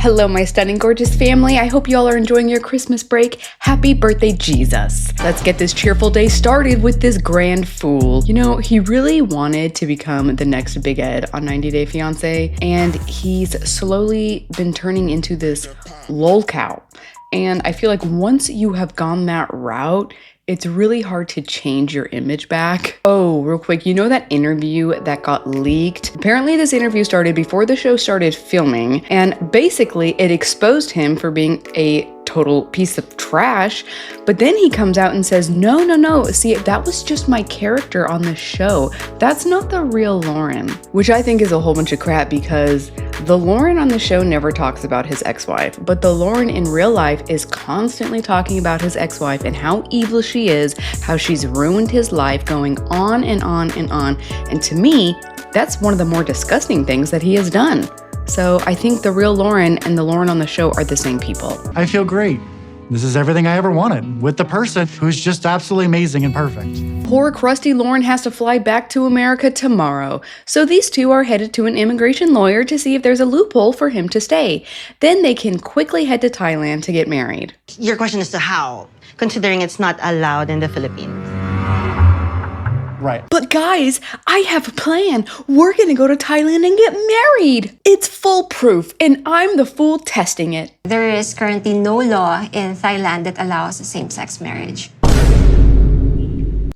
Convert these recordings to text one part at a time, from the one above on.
Hello, my stunning, gorgeous family. I hope you all are enjoying your Christmas break. Happy birthday, Jesus. Let's get this cheerful day started with this grand fool. You know, he really wanted to become the next Big Ed on 90 Day Fiance, and he's slowly been turning into this lolcow. And I feel like once you have gone that route, it's really hard to change your image back. Oh, real quick, you know that interview that got leaked? Apparently this interview started before the show started filming, and basically it exposed him for being a total piece of trash. But then he comes out and says, no, see, that was just my character on the show. That's not the real Loren, which I think is a whole bunch of crap because the Loren on the show never talks about his ex-wife, but the Loren in real life is constantly talking about his ex-wife and how evil she is, how she's ruined his life, going on and on and on. And to me, that's one of the more disgusting things that he has done. So I think the real Loren and the Loren on the show are the same people. I feel great. This is everything I ever wanted, with the person who's just absolutely amazing and perfect. Poor crusty Loren has to fly back to America tomorrow. So these two are headed to an immigration lawyer to see if there's a loophole for him to stay. Then they can quickly head to Thailand to get married. Your question is to how, considering it's not allowed in the Philippines. Right. But guys, I have a plan. We're gonna go to Thailand and get married. It's foolproof, and I'm the fool testing it. There is currently no law in Thailand that allows same-sex marriage.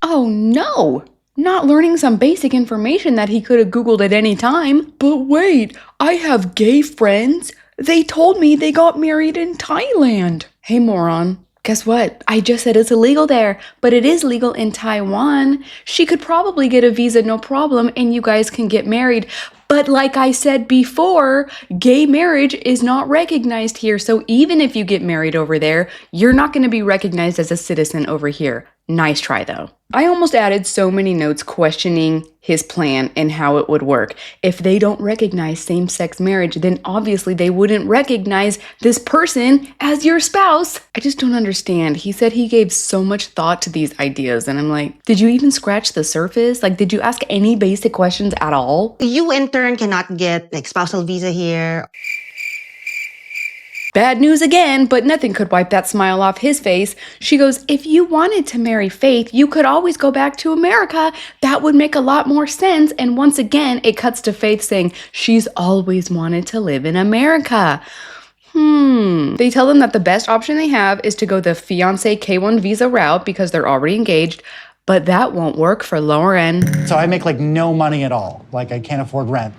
Oh no! Not learning some basic information that he could have Googled at any time. But wait, I have gay friends. They told me they got married in Thailand. Hey moron. Guess what? I just said it's illegal there, but it is legal in Taiwan. She could probably get a visa, no problem, and you guys can get married. But like I said before, gay marriage is not recognized here. So even if you get married over there, you're not going to be recognized as a citizen over here. Nice try though. I almost added so many notes questioning his plan and how it would work. If they don't recognize same-sex marriage, then obviously they wouldn't recognize this person as your spouse. I just don't understand. He said he gave so much thought to these ideas, and I'm like, did you even scratch the surface? Like, did you ask any basic questions at all? You in turn cannot get like spousal visa here. Bad news again, but nothing could wipe that smile off his face. She goes, if you wanted to marry Faith, you could always go back to America. That would make a lot more sense. And once again, it cuts to Faith saying she's always wanted to live in America. They tell them that the best option they have is to go the Fiance K1 visa route because they're already engaged, but that won't work for Loren. So I make like no money at all. Like I can't afford rent.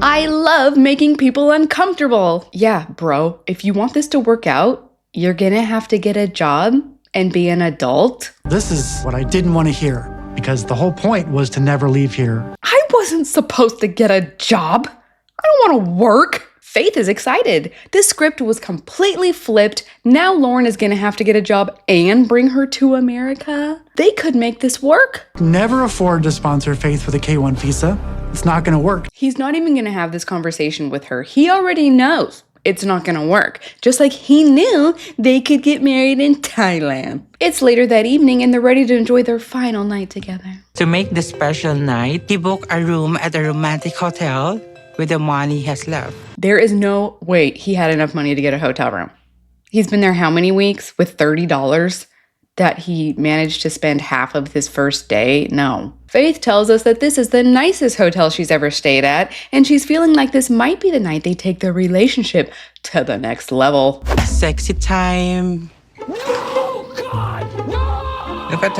I love making people uncomfortable. Yeah, bro, if you want this to work out, you're gonna have to get a job and be an adult. This is what I didn't want to hear because the whole point was to never leave here. I wasn't supposed to get a job. I don't want to work. Faith is excited. This script was completely flipped. Now Loren is gonna have to get a job and bring her to America. They could make this work. Never afford to sponsor Faith with a K1 visa. It's not gonna work. He's not even gonna have this conversation with her. He already knows it's not gonna work. Just like he knew they could get married in Thailand. It's later that evening and they're ready to enjoy their final night together. To make the special night, he booked a room at a romantic hotel with the money he has left. There is no way he had enough money to get a hotel room. He's been there how many weeks with $30 that he managed to spend half of his first day? No. Faith tells us that this is the nicest hotel she's ever stayed at, and she's feeling like this might be the night they take their relationship to the next level. Sexy time.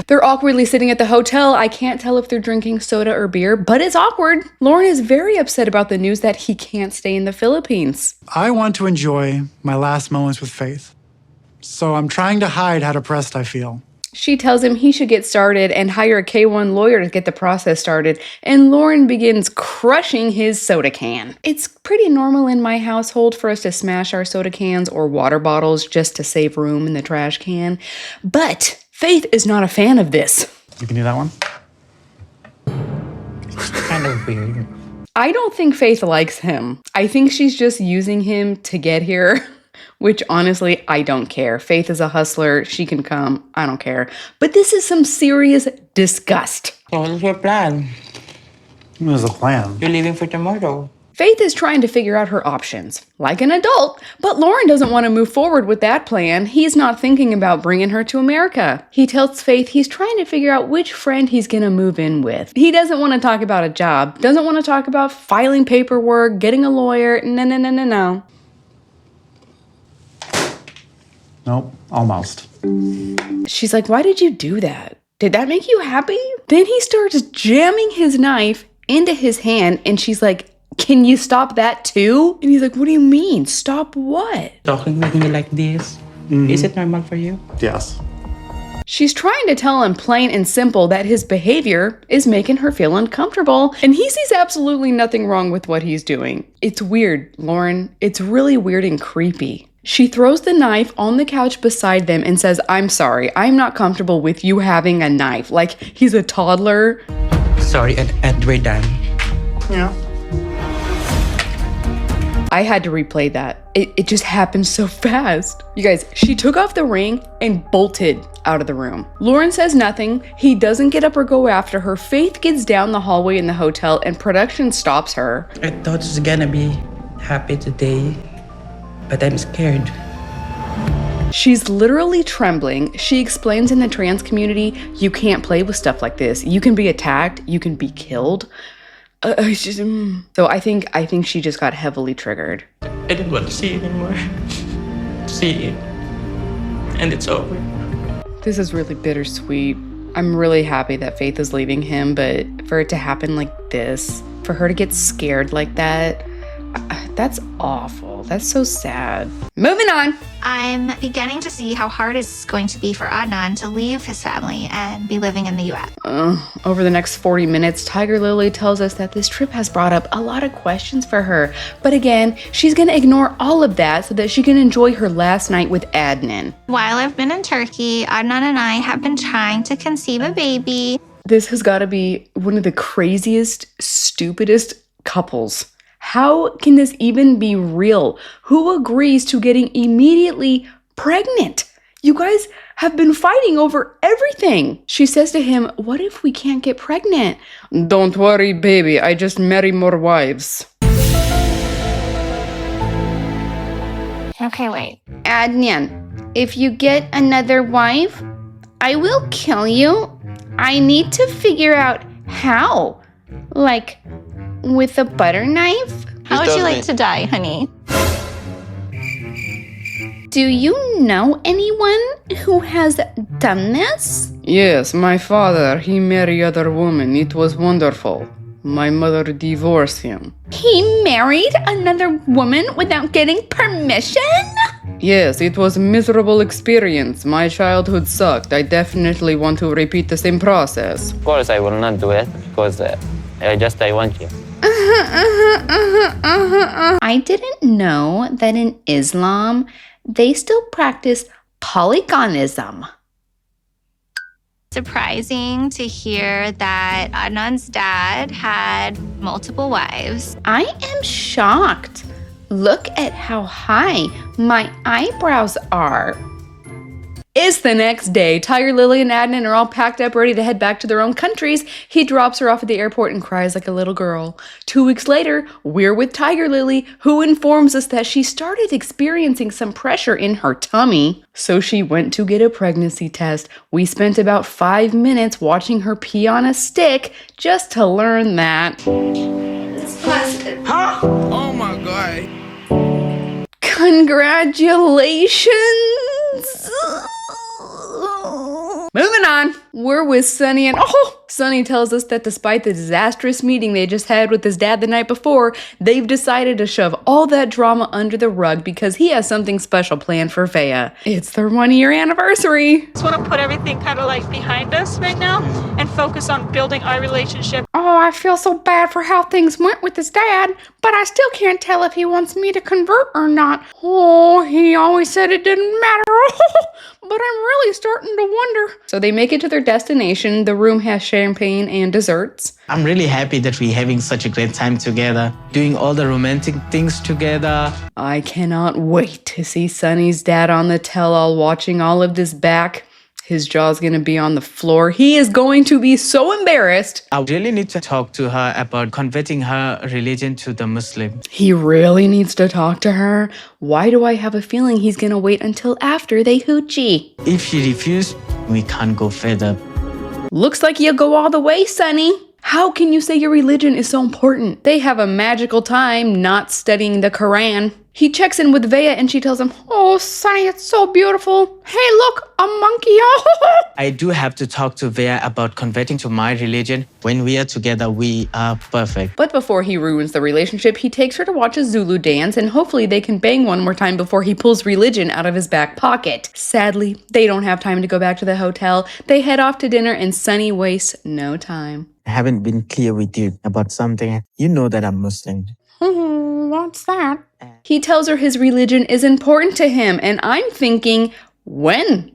They're awkwardly sitting at the hotel. I can't tell if they're drinking soda or beer, but it's awkward. Loren is very upset about the news that he can't stay in the Philippines. I want to enjoy my last moments with Faith. So I'm trying to hide how depressed I feel. She tells him he should get started and hire a K1 lawyer to get the process started, and Loren begins crushing his soda can. It's pretty normal in my household for us to smash our soda cans or water bottles just to save room in the trash can, but Faith is not a fan of this. You can do that one? It's kind of weird. I don't think Faith likes him. I think she's just using him to get here. Which honestly, I don't care. Faith is a hustler. She can come. I don't care. But this is some serious disgust. So what's your plan? What was the plan? You're leaving for tomorrow. Faith is trying to figure out her options, like an adult, but Loren doesn't want to move forward with that plan. He's not thinking about bringing her to America. He tells Faith he's trying to figure out which friend he's gonna move in with. He doesn't want to talk about a job, doesn't want to talk about filing paperwork, getting a lawyer, no. Nope, almost. She's like, why did you do that? Did that make you happy? Then he starts jamming his knife into his hand, and she's like, can you stop that too? And he's like, what do you mean? Stop what? Talking with me like this, is it normal for you? Yes. She's trying to tell him plain and simple that his behavior is making her feel uncomfortable, and he sees absolutely nothing wrong with what he's doing. It's weird, Loren. It's really weird and creepy. She throws the knife on the couch beside them and says, I'm sorry, I'm not comfortable with you having a knife. Like he's a toddler. Sorry, and we're done. Yeah. I had to replay that. It just happened so fast. You guys, she took off the ring and bolted out of the room. Loren says nothing. He doesn't get up or go after her. Faith gets down the hallway in the hotel and production stops her. I thought it's gonna be happy today, but I'm scared. She's literally trembling. She explains in the trans community, you can't play with stuff like this. You can be attacked. You can be killed. So I think she just got heavily triggered. I didn't want to see it anymore. See it. And it's over. This is really bittersweet. I'm really happy that Faith is leaving him, but for it to happen like this, for her to get scared like that, that's awful. That's so sad. Moving on. I'm beginning to see how hard it's going to be for Adnan to leave his family and be living in the U.S. Over the next 40 minutes, Tiger Lily tells us that this trip has brought up a lot of questions for her. But again, she's going to ignore all of that so that she can enjoy her last night with Adnan. While I've been in Turkey, Adnan and I have been trying to conceive a baby. This has got to be one of the craziest, stupidest couples. How can this even be real? Who agrees to getting immediately pregnant? You guys have been fighting over everything. She says to him, what if we can't get pregnant? Don't worry, baby. I just marry more wives. Okay, wait. Adnan, if you get another wife, I will kill you. I need to figure out how. Like, with a butter knife? How would you like to die, honey? Do you know anyone who has done this? Yes, my father, he married other women. It was wonderful. My mother divorced him. He married another woman without getting permission? Yes, it was a miserable experience. My childhood sucked. I definitely want to repeat the same process. Of course, I will not do it because I want you. I didn't know that in Islam, they still practice polygonism. Surprising to hear that Adnan's dad had multiple wives. I am shocked. Look at how high my eyebrows are. It's the next day. Tiger Lily and Adnan are all packed up, ready to head back to their own countries. He drops her off at the airport and cries like a little girl. 2 weeks later, we're with Tiger Lily, who informs us that she started experiencing some pressure in her tummy. So she went to get a pregnancy test. We spent about 5 minutes watching her pee on a stick just to learn that. Huh? Oh my God. Congratulations! Moving on, we're with Sunny, and Sunny tells us that despite the disastrous meeting they just had with his dad the night before, they've decided to shove all that drama under the rug because he has something special planned for Fea. It's their 1-year anniversary. Just want to put everything kind of like behind us right now and focus on building our relationship. Oh, I feel so bad for how things went with his dad, but I still can't tell if he wants me to convert or not. Oh, he always said it didn't matter. But I'm really starting to wonder. So they make it to their destination. The room has champagne and desserts. I'm really happy that we're having such a great time together, doing all the romantic things together. I cannot wait to see Sunny's dad on the tell-all watching all of this back. His jaw's gonna be on the floor. He is going to be so embarrassed. I really need to talk to her about converting her religion to the Muslim. He really needs to talk to her. Why do I have a feeling he's gonna wait until after they hoochie? If she refuses, we can't go further. Looks like you'll go all the way, Sonny. How can you say your religion is so important? They have a magical time not studying the Quran. He checks in with Vea and she tells him, "Oh, Sonny, it's so beautiful. Hey, look, a monkey." I do have to talk to Vea about converting to my religion. When we are together, we are perfect. But before he ruins the relationship, he takes her to watch a Zulu dance and hopefully they can bang one more time before he pulls religion out of his back pocket. Sadly, they don't have time to go back to the hotel. They head off to dinner and Sonny wastes no time. I haven't been clear with you about something. You know that I'm Muslim. What's that? He tells her his religion is important to him, and I'm thinking, when?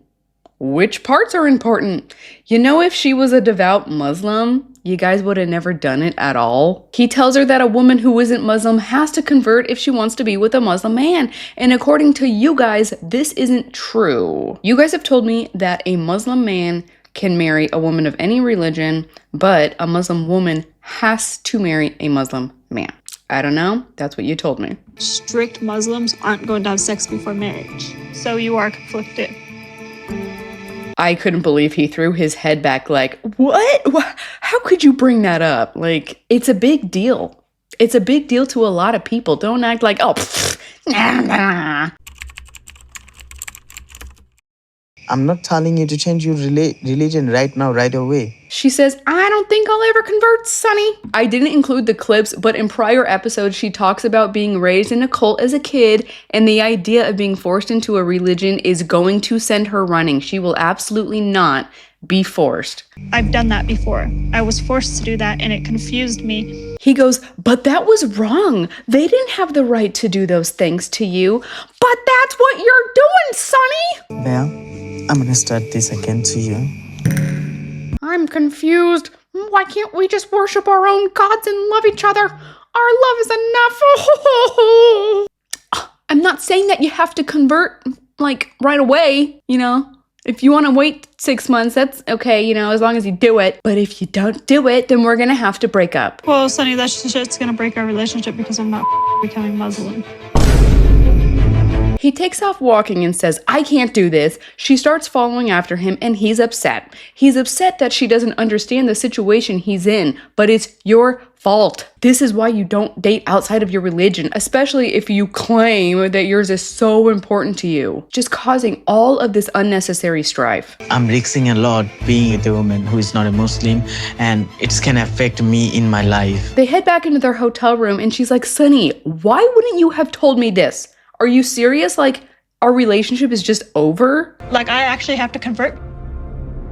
Which parts are important? You know, if she was a devout Muslim, you guys would have never done it at all. He tells her that a woman who isn't Muslim has to convert if she wants to be with a Muslim man. And according to you guys, this isn't true. You guys have told me that a Muslim man can marry a woman of any religion, but a Muslim woman has to marry a Muslim man. I don't know. That's what you told me. Strict Muslims aren't going to have sex before marriage. So you are conflicted. I couldn't believe he threw his head back like, what? How could you bring that up? Like, it's a big deal. It's a big deal to a lot of people. Don't act like, oh, nah. I'm not telling you to change your religion right now, right away. She says, I don't think I'll ever convert, Sonny. I didn't include the clips, but in prior episodes, she talks about being raised in a cult as a kid, and the idea of being forced into a religion is going to send her running. She will absolutely not be forced. I've done that before. I was forced to do that, and it confused me. He goes, but that was wrong. They didn't have the right to do those things to you. But that's what you're doing, Sonny. Vea, I'm gonna start this again to you. I'm confused. Why can't we just worship our own gods and love each other? Our love is enough. I'm not saying that you have to convert, like, right away, you know? If you want to wait 6 months, that's okay, you know, as long as you do it. But if you don't do it, then we're going to have to break up. Well, Sonny, that shit's going to break our relationship because I'm not becoming Muslim. He takes off walking and says, I can't do this. She starts following after him and he's upset. He's upset that she doesn't understand the situation he's in, but it's your fault. This is why you don't date outside of your religion, especially if you claim that yours is so important to you. Just causing all of this unnecessary strife. I'm risking a lot being with a woman who is not a Muslim, and it's gonna affect me in my life. They head back into their hotel room and she's like, Sonny, why wouldn't you have told me this? Are you serious? Like, our relationship is just over? Like, I actually have to convert?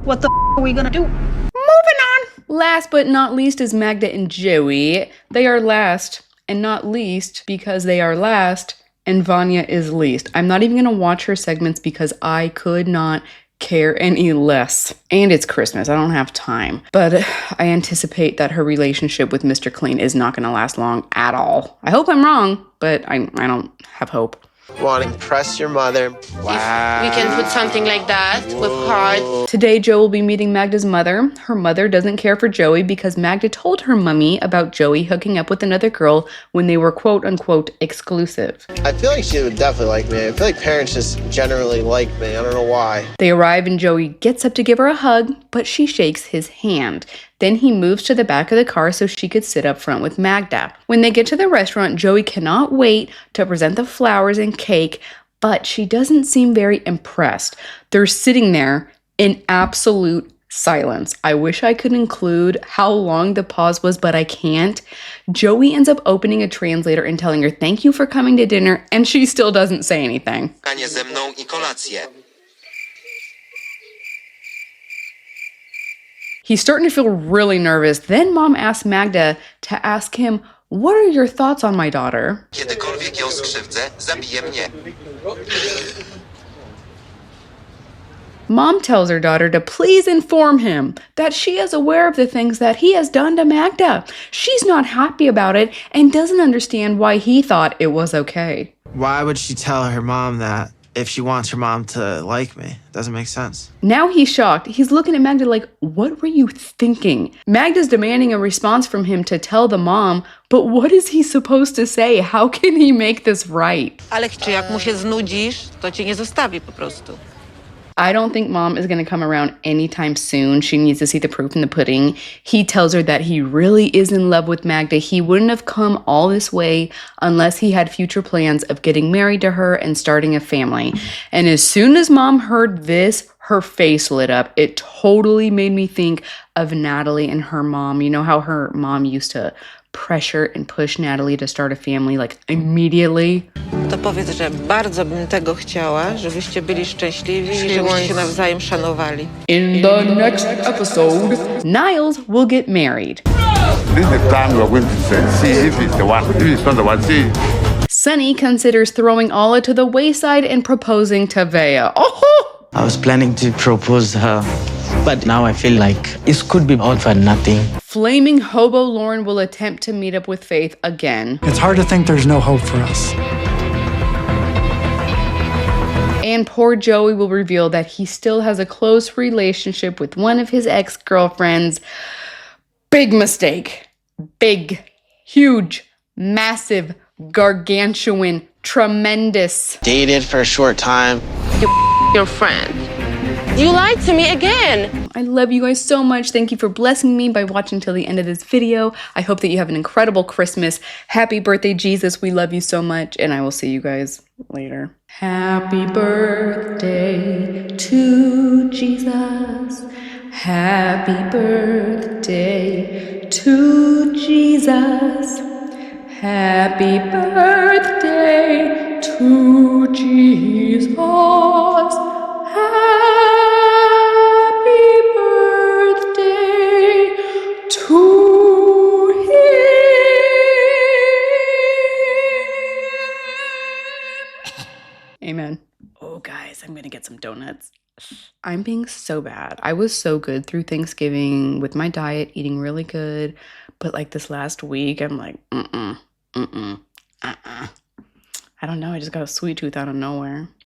What the are we gonna do? Moving on! Last but not least is Magda and Joey. They are last and not least because they are last and Vanya is least. I'm not even gonna watch her segments because I could not care any less. And it's Christmas. I don't have time. But I anticipate that her relationship with Mr. Clean is not gonna last long at all. I hope I'm wrong, but I don't have hope. Want to impress your mother. Wow. We can put something like that with heart. Today, Joe will be meeting Magda's mother. Her mother doesn't care for Joey because Magda told her mummy about Joey hooking up with another girl when they were quote-unquote exclusive. I feel like she would definitely like me. I feel like parents just generally like me. I don't know why. They arrive and Joey gets up to give her a hug, but she shakes his hand. Then he moves to the back of the car so she could sit up front with Magda. When they get to the restaurant, Joey cannot wait to present the flowers and cake, but she doesn't seem very impressed. They're sitting there in absolute silence. I wish I could include how long the pause was, but I can't. Joey ends up opening a translator and telling her thank you for coming to dinner, and she still doesn't say anything. He's starting to feel really nervous. Then Mom asks Magda to ask him, what are your thoughts on my daughter? Mom tells her daughter to please inform him that she is aware of the things that he has done to Magda. She's not happy about it and doesn't understand why he thought it was okay. Why would she tell her mom that if she wants her mom to like me. It doesn't make sense. Now he's shocked. He's looking at Magda like, what were you thinking? Magda's demanding a response from him to tell the mom, but what is he supposed to say? How can he make this right? Ale czy jak mu się znudzisz, to cię nie zostawi po prostu. I don't think mom is going to come around anytime soon. She needs to see the proof in the pudding. He tells her that he really is in love with Magda. He wouldn't have come all this way unless he had future plans of getting married to her and starting a family. And as soon as mom heard this, her face lit up. It totally made me think of Natalie and her mom. You know how her mom used to pressure and push Natalie to start a family like immediately? To powiedz, że bardzo bym tego chciała, żebyście byli szczęśliwi i żebyście się nawzajem szanowali. In the next episode, Niles will get married. This is the time we are going to see if it's the one. If it's not the one, see. Sunny considers throwing Alla to the wayside and proposing to Vea. Oh! I was planning to propose her, but now I feel like it could be all for nothing. Flaming hobo Loren will attempt to meet up with Faith again. It's hard to think there's no hope for us. And poor Joey will reveal that he still has a close relationship with one of his ex-girlfriends. Big mistake. Big, huge, massive, gargantuan, tremendous. Dated for a short time. Your friend. You lied to me again. I love you guys so much. Thank you for blessing me by watching till the end of this video. I hope that you have an incredible Christmas. Happy birthday, Jesus. We love you so much, and I will see you guys later. Happy birthday to Jesus. Happy birthday to Jesus. Happy birthday to Jesus. Happy birthday to him. Amen. Oh, guys, I'm gonna get some donuts. I'm being so bad. I was so good through Thanksgiving with my diet, eating really good. But like this last week, I'm like, I don't know. I just got a sweet tooth out of nowhere.